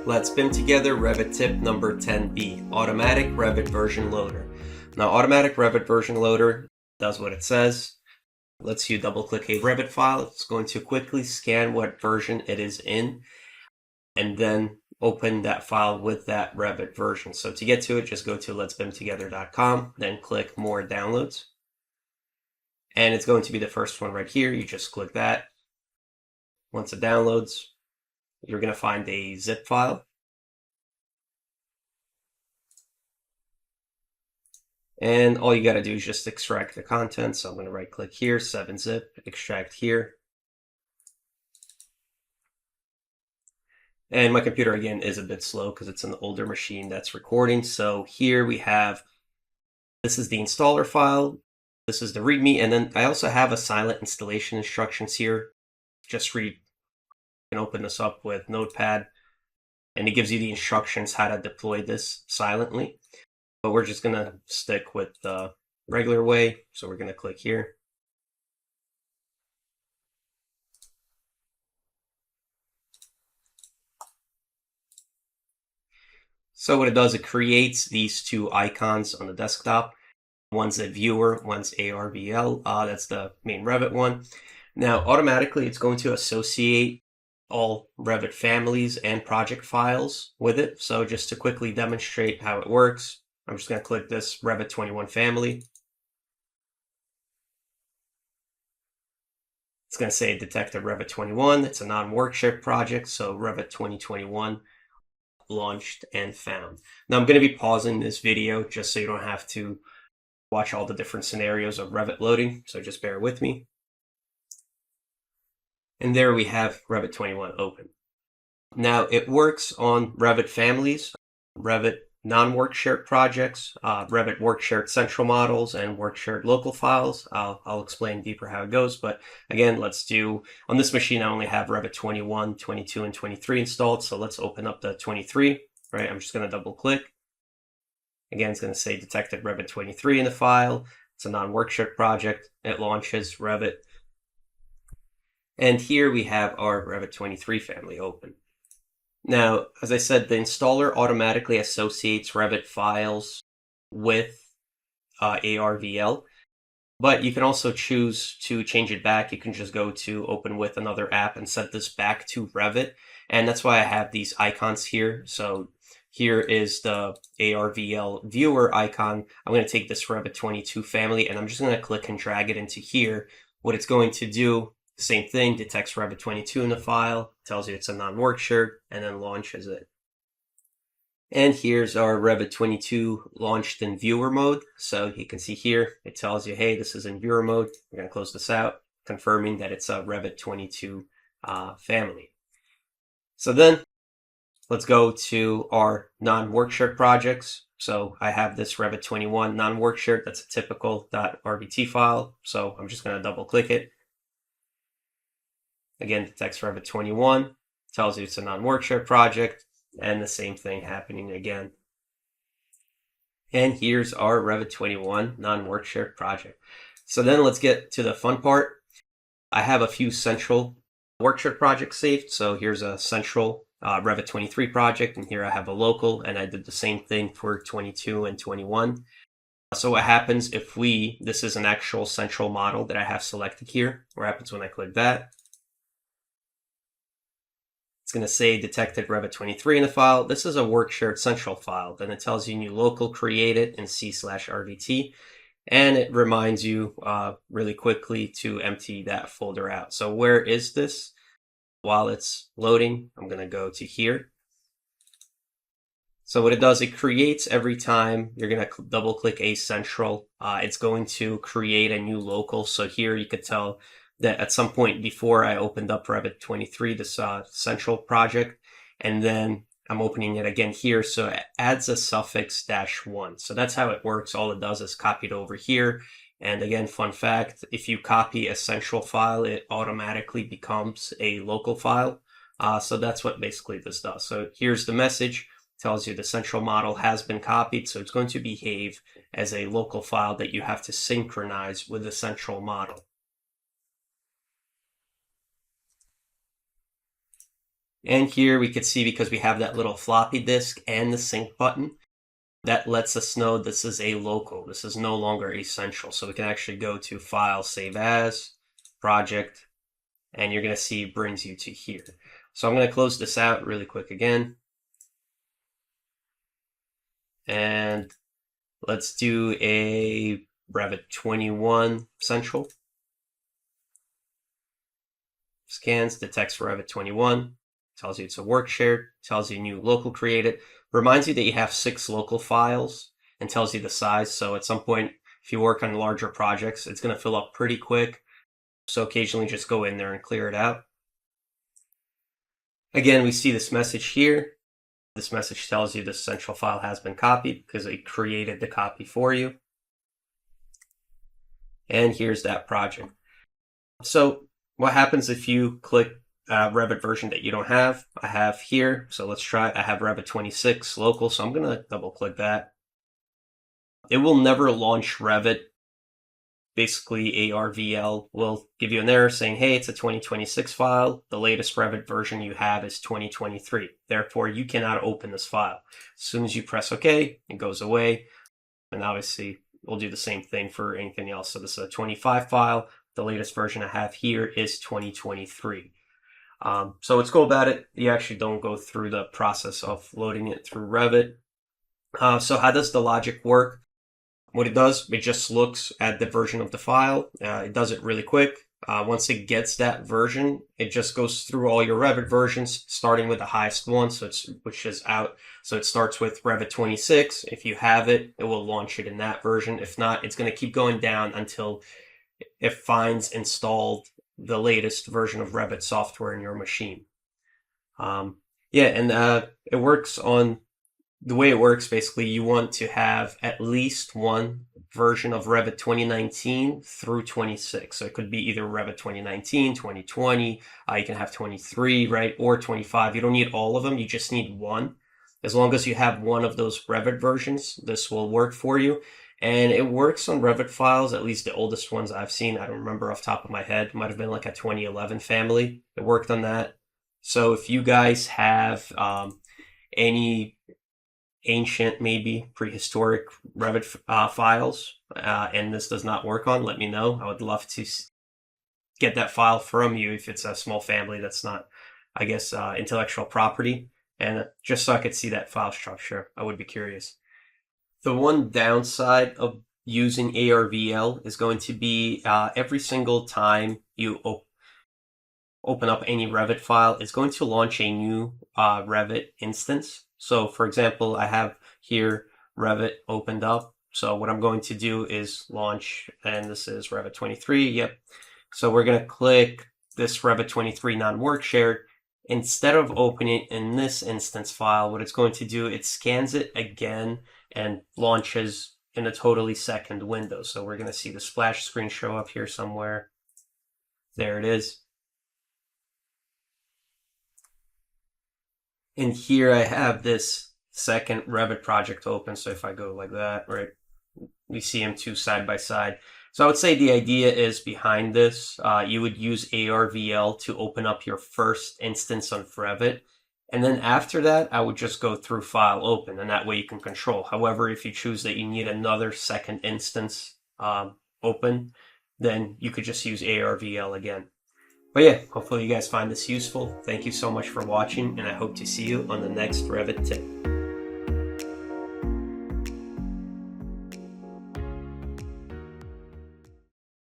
Let's BIM together Revit tip number 10B, Automatic Revit Version Loader. Now, Automatic Revit Version Loader does what it says. Lets you double click a Revit file. It's going to quickly scan what version it is in and then open that file with that Revit version. So to get to it, just go to letsbimtogether.com, then click More Downloads. And it's going to be the first one right here. You just click that. Once it downloads, you're going to find a zip file. And all you got to do is just extract the content. So I'm going to right click here, 7-zip, extract here. And my computer again is a bit slow because it's an older machine that's recording. So here we have, this is the installer file. This is the README. And then I also have a silent installation instructions here. Just read. You can open this up with Notepad and it gives you the instructions how to deploy this silently. But we're just going to stick with the regular way. So we're going to click here. So what it does, it creates these two icons on the desktop. One's a viewer, one's ARVL. That's the main Revit one. Now, automatically, it's going to associate all Revit families and project files with it. So just to quickly demonstrate how it works, I'm just going to click this Revit 21 family. It's going to say detected Revit 21. It's a non-Workshared project, so Revit 2021 launched and found. Now I'm going to be pausing this video just so you don't have to watch all the different scenarios of Revit loading, so just bear with me. And there we have Revit 21 open. Now it works on Revit families, Revit non-Workshared projects, Revit Workshared central models, and Workshared local files. I'll explain deeper how it goes, but again, let's do, on this machine I only have Revit 21, 22, and 23 installed, so let's open up the 23, right? I'm just going to double click. Again, it's going to say detected Revit 23 in the file. It's a non-Workshared project. It launches Revit. And here we have our Revit 23 family open. Now, as I said, the installer automatically associates Revit files with ARVL, but you can also choose to change it back. You can just go to open with another app and set this back to Revit. And that's why I have these icons here. So here is the ARVL viewer icon. I'm going to take this Revit 22 family and I'm just going to click and drag it into here. What it's going to do, same thing, detects Revit 22 in the file, tells you it's a non-Workshared, and then launches it. And here's our Revit 22 launched in viewer mode. So you can see here, it tells you, hey, this is in viewer mode. We're going to close this out, confirming that it's a Revit 22 family. So then let's go to our non-Workshared projects. So I have this Revit 21 non-Workshared. That's a typical .rvt file. So I'm just going to double click it. Again, detects Revit 21, tells you it's a non-Workshared project, and the same thing happening again. And here's our Revit 21 non-Workshared project. So then let's get to the fun part. I have a few central Workshared projects saved. So here's a central Revit 23 project, and here I have a local, and I did the same thing for 22 and 21. So what happens if this is an actual central model that I have selected here. What happens when I click that? It's going to say detected Revit 23 in the file. This is a Workshared central file. Then it tells you new local, create it in C/RVT. And it reminds you really quickly to empty that folder out. So where is this? While it's loading, I'm going to go to here. So what it does, it creates every time you're going to double click a central. It's going to create a new local. So here you could tell that at some point before I opened up Revit 23, this central project, and then I'm opening it again here. So it adds a suffix -1. So that's how it works. All it does is copy it over here. And again, fun fact, if you copy a central file, it automatically becomes a local file. So that's what basically this does. So here's the message, tells you the central model has been copied. So it's going to behave as a local file that you have to synchronize with the central model. And here we could see, because we have that little floppy disk and the sync button, that lets us know this is a local. This is no longer essential. So we can actually go to File, Save As, Project, and you're going to see it brings you to here. So I'm going to close this out really quick again. And let's do a Revit 21 Central. Scans, detects Revit 21, tells you it's a work shared, tells you new local created, reminds you that you have 6 local files, and tells you the size. So at some point, if you work on larger projects, it's going to fill up pretty quick. So occasionally just go in there and clear it out. Again, we see this message here. This message tells you the central file has been copied because it created the copy for you. And here's that project. So what happens if you click Revit version that you don't have? I have here, so let's try. I have Revit 26 local, so I'm going to double click that. It will never launch Revit. Basically, ARVL will give you an error saying, hey, it's a 2026 file. The latest Revit version you have is 2023. Therefore, you cannot open this file. As soon as you press OK, it goes away. And obviously, we'll do the same thing for anything else. So this is a 25 file. The latest version I have here is 2023. So let's go about it. You actually don't go through the process of loading it through Revit. So how does the logic work? What it does, it just looks at the version of the file. It does it really quick. Once it gets that version, it just goes through all your Revit versions, starting with the highest one, which is out. So it starts with Revit 26. If you have it, it will launch it in that version. If not, it's going to keep going down until it finds installed the latest version of Revit software in your machine. It works on the way it works. Basically, you want to have at least one version of Revit 2019 through 26. So it could be either Revit 2019, 2020, you can have 23, right? Or 25. You don't need all of them. You just need one. As long as you have one of those Revit versions, this will work for you. And it works on Revit files, at least the oldest ones I've seen. I don't remember off the top of my head. It might have been like a 2011 family. It worked on that. So if you guys have any ancient, maybe prehistoric Revit files, and this does not work on, let me know. I would love to get that file from you if it's a small family that's not, I guess, intellectual property. And just so I could see that file structure, I would be curious. The one downside of using ARVL is going to be every single time you open up any Revit file, it's going to launch a new Revit instance. So for example, I have here Revit opened up. So what I'm going to do is launch, and this is Revit 23. Yep. So we're going to click this Revit 23 non-Workshared. Instead of opening it in this instance file, what it's going to do, it scans it again and launches in a totally second window. So we're going to see the splash screen show up here somewhere. There it is. And here I have this second Revit project open. So if I go like that, right, we see them two side by side. So I would say the idea is behind this, you would use ARVL to open up your first instance on Revit. And then after that, I would just go through File, Open, and that way you can control. However, if you choose that you need another second instance open, then you could just use ARVL again. But yeah, hopefully you guys find this useful. Thank you so much for watching, and I hope to see you on the next Revit tip.